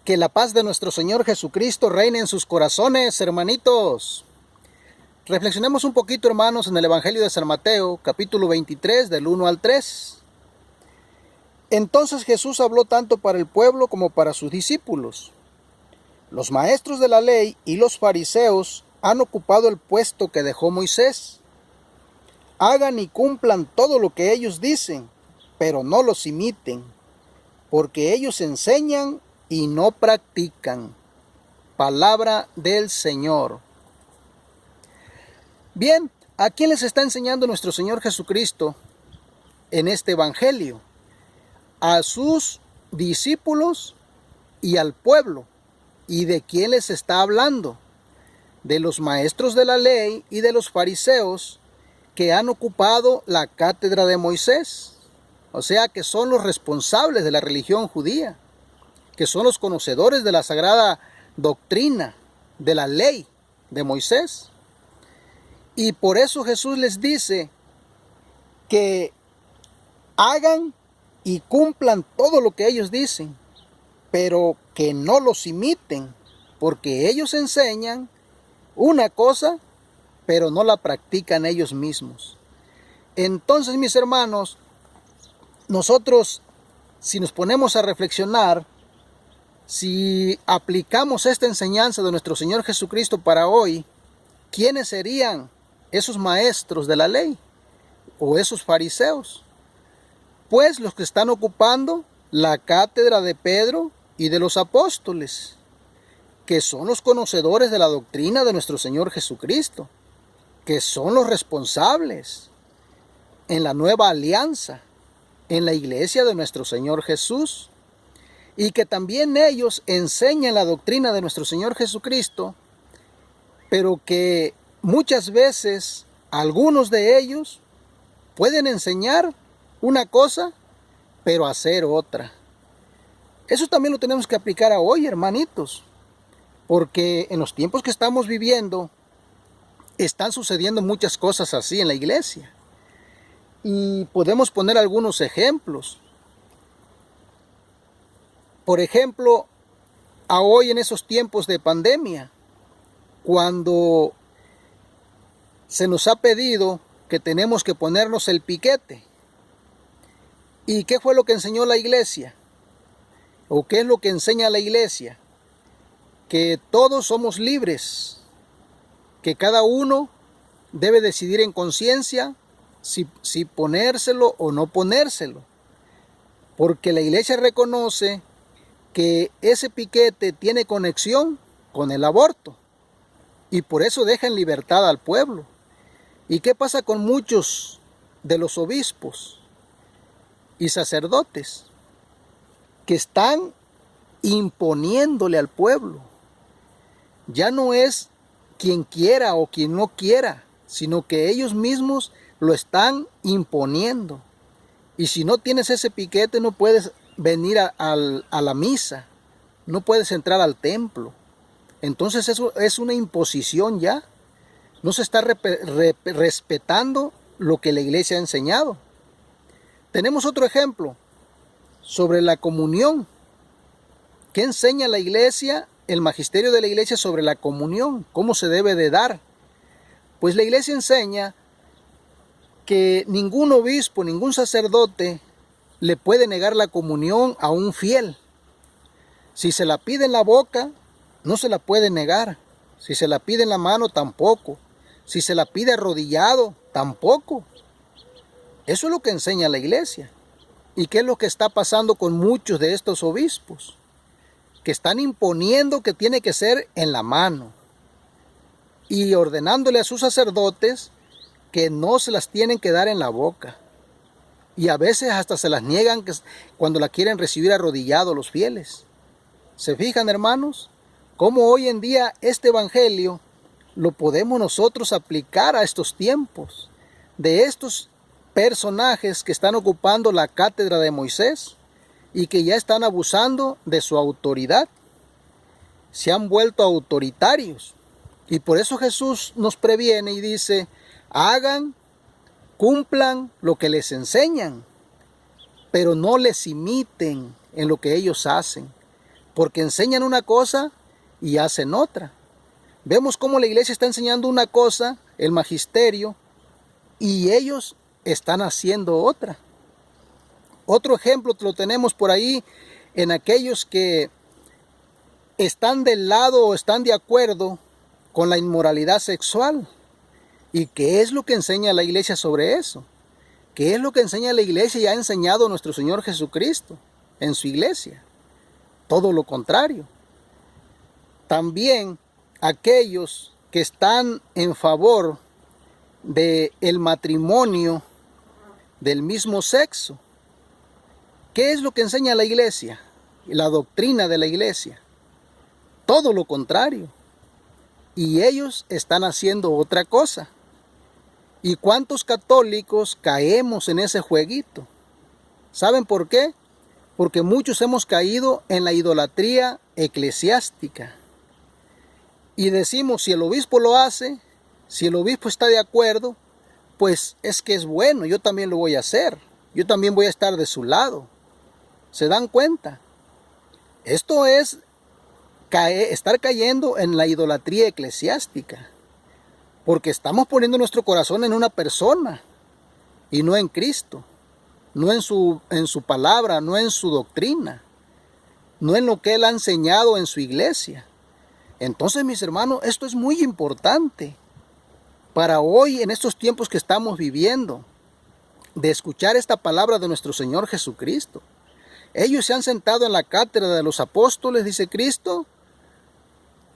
Que la paz de nuestro Señor Jesucristo reine en sus corazones, hermanitos. Reflexionemos un poquito, hermanos, en el Evangelio de San Mateo, capítulo 23, del 1 al 3. Entonces Jesús habló tanto para el pueblo como para sus discípulos. Los maestros de la ley y los fariseos han ocupado el puesto que dejó Moisés. Hagan y cumplan todo lo que ellos dicen, pero no los imiten, porque ellos enseñan y no practican. Palabra del Señor. Bien, ¿a quién les está enseñando nuestro Señor Jesucristo en este Evangelio? A sus discípulos y al pueblo. ¿Y de quién les está hablando? De los maestros de la ley y de los fariseos que han ocupado la cátedra de Moisés. O sea, que son los responsables de la religión judía, que son los conocedores de la sagrada doctrina, de la ley de Moisés. Y por eso Jesús les dice que hagan y cumplan todo lo que ellos dicen, pero que no los imiten, porque ellos enseñan una cosa, pero no la practican ellos mismos. Entonces, mis hermanos, nosotros, si nos ponemos a reflexionar, si aplicamos esta enseñanza de nuestro Señor Jesucristo para hoy, ¿quiénes serían esos maestros de la ley o esos fariseos? Pues los que están ocupando la cátedra de Pedro y de los apóstoles, que son los conocedores de la doctrina de nuestro Señor Jesucristo, que son los responsables en la nueva alianza, en la iglesia de nuestro Señor Jesús, y que también ellos enseñan la doctrina de nuestro Señor Jesucristo, pero que muchas veces algunos de ellos pueden enseñar una cosa, pero hacer otra. Eso también lo tenemos que aplicar a hoy, hermanitos, porque en los tiempos que estamos viviendo están sucediendo muchas cosas así en la iglesia. Y podemos poner algunos ejemplos. Por ejemplo, a hoy en esos tiempos de pandemia, cuando se nos ha pedido que tenemos que ponernos el piquete. ¿Y qué fue lo que enseñó la iglesia? ¿O qué es lo que enseña la iglesia? Que todos somos libres, que cada uno debe decidir en conciencia si ponérselo o no ponérselo. Porque la iglesia reconoce que ese piquete tiene conexión con el aborto. Y por eso deja en libertad al pueblo. ¿Y qué pasa con muchos de los obispos y sacerdotes que están imponiéndole al pueblo? Ya no es quien quiera o quien no quiera, sino que ellos mismos lo están imponiendo. Y si no tienes ese piquete, no puedes venir a la misa, no puedes entrar al templo. Entonces eso es una imposición ya. No se está respetando lo que la iglesia ha enseñado. Tenemos otro ejemplo sobre la comunión. ¿Qué enseña la iglesia, el magisterio de la iglesia sobre la comunión? ¿Cómo se debe de dar? Pues la iglesia enseña que ningún obispo, ningún sacerdote le puede negar la comunión a un fiel. Si se la pide en la boca, no se la puede negar. Si se la pide en la mano, tampoco. Si se la pide arrodillado, tampoco. Eso es lo que enseña la iglesia. ¿Y qué es lo que está pasando con muchos de estos obispos? Que están imponiendo que tiene que ser en la mano. Y ordenándole a sus sacerdotes que no se las tienen que dar en la boca. Y a veces hasta se las niegan cuando la quieren recibir arrodillado los fieles. ¿Se fijan, hermanos? Cómo hoy en día este evangelio lo podemos nosotros aplicar a estos tiempos, de estos personajes que están ocupando la cátedra de Moisés y que ya están abusando de su autoridad. Se han vuelto autoritarios. Y por eso Jesús nos previene y dice, hagan, cumplan lo que les enseñan, pero no les imiten en lo que ellos hacen. porque enseñan una cosa y hacen otra. Vemos cómo la iglesia está enseñando una cosa, el magisterio, y ellos están haciendo otra. Otro ejemplo lo tenemos por ahí en aquellos que están del lado o están de acuerdo con la inmoralidad sexual. ¿Y qué es lo que enseña la iglesia sobre eso? ¿Qué es lo que enseña la iglesia y ha enseñado nuestro Señor Jesucristo en su iglesia? Todo lo contrario. También aquellos que están en favor del matrimonio del mismo sexo. ¿Qué es lo que enseña la iglesia? La doctrina de la iglesia. Todo lo contrario. Y ellos están haciendo otra cosa. ¿Y cuántos católicos caemos en ese jueguito? ¿Saben por qué? Porque muchos hemos caído en la idolatría eclesiástica. Y decimos, si el obispo lo hace, si el obispo está de acuerdo, pues es que es bueno, yo también lo voy a hacer. Yo también voy a estar de su lado. ¿Se dan cuenta? Esto es estar cayendo en la idolatría eclesiástica. Porque estamos poniendo nuestro corazón en una persona y no en Cristo. No en su palabra, no en su doctrina. No en lo que Él ha enseñado en su iglesia. Entonces, mis hermanos, esto es muy importante para hoy, en estos tiempos que estamos viviendo, de escuchar esta palabra de nuestro Señor Jesucristo. Ellos se han sentado en la cátedra de los apóstoles, dice Cristo,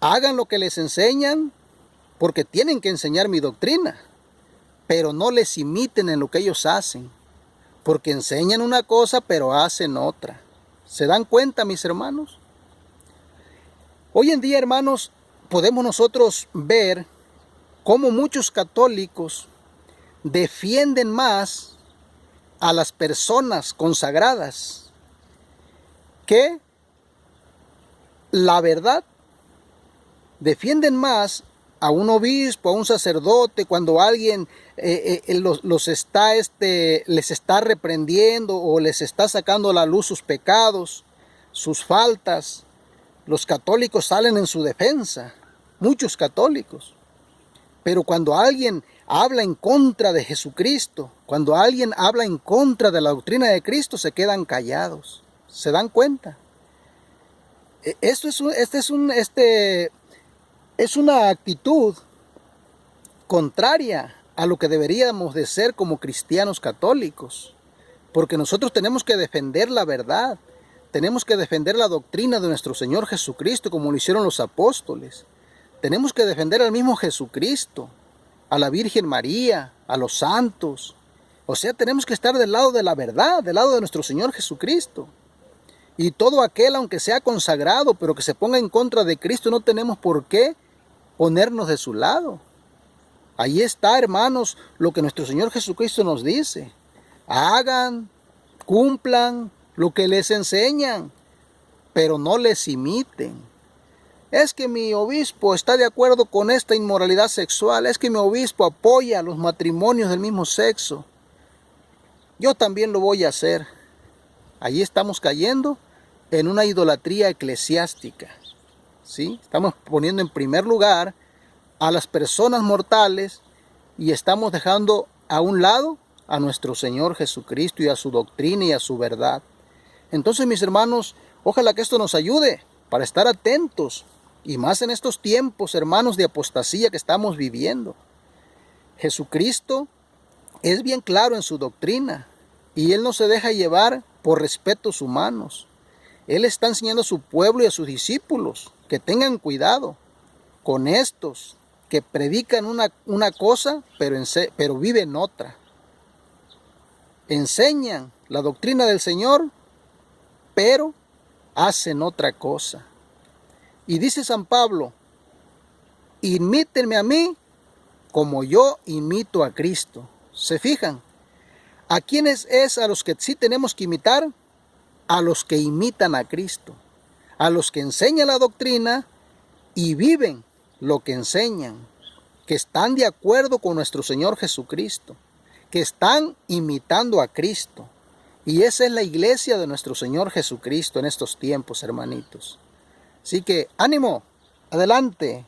hagan lo que les enseñan, porque tienen que enseñar mi doctrina, pero no les imiten en lo que ellos hacen, porque enseñan una cosa, pero hacen otra. ¿Se dan cuenta, mis hermanos? Hoy en día, hermanos, podemos nosotros ver cómo muchos católicos defienden más a las personas consagradas que la verdad. Defienden más a un obispo, a un sacerdote, cuando alguien les está reprendiendo o les está sacando a la luz sus pecados, sus faltas. Los católicos salen en su defensa, muchos católicos. Pero cuando alguien habla en contra de Jesucristo, cuando alguien habla en contra de la doctrina de Cristo, se quedan callados. ¿Se dan cuenta? Esto es una actitud contraria a lo que deberíamos de ser como cristianos católicos. Porque nosotros tenemos que defender la verdad. Tenemos que defender la doctrina de nuestro Señor Jesucristo como lo hicieron los apóstoles. Tenemos que defender al mismo Jesucristo, a la Virgen María, a los santos. O sea, tenemos que estar del lado de la verdad, del lado de nuestro Señor Jesucristo. Y todo aquel, aunque sea consagrado, pero que se ponga en contra de Cristo, no tenemos por qué ponernos de su lado. Ahí está, hermanos, lo que nuestro Señor Jesucristo nos dice. Hagan, cumplan lo que les enseñan, pero no les imiten. Es que mi obispo está de acuerdo con esta inmoralidad sexual. Es que mi obispo apoya los matrimonios del mismo sexo. Yo también lo voy a hacer. Allí estamos cayendo en una idolatría eclesiástica. ¿Sí? Estamos poniendo en primer lugar a las personas mortales y estamos dejando a un lado a nuestro Señor Jesucristo y a su doctrina y a su verdad. Entonces, mis hermanos, ojalá que esto nos ayude para estar atentos, y más en estos tiempos, hermanos, de apostasía que estamos viviendo. Jesucristo es bien claro en su doctrina y Él no se deja llevar por respetos humanos. Él está enseñando a su pueblo y a sus discípulos que tengan cuidado con estos que predican una cosa pero viven otra. Enseñan la doctrina del Señor, pero hacen otra cosa. Y dice San Pablo, imítenme a mí como yo imito a Cristo. ¿Se fijan? ¿A quiénes es a los que sí tenemos que imitar? A los que imitan a Cristo, a los que enseñan la doctrina y viven lo que enseñan, que están de acuerdo con nuestro Señor Jesucristo, que están imitando a Cristo. Y esa es la iglesia de nuestro Señor Jesucristo en estos tiempos, hermanitos. Así que ánimo, adelante.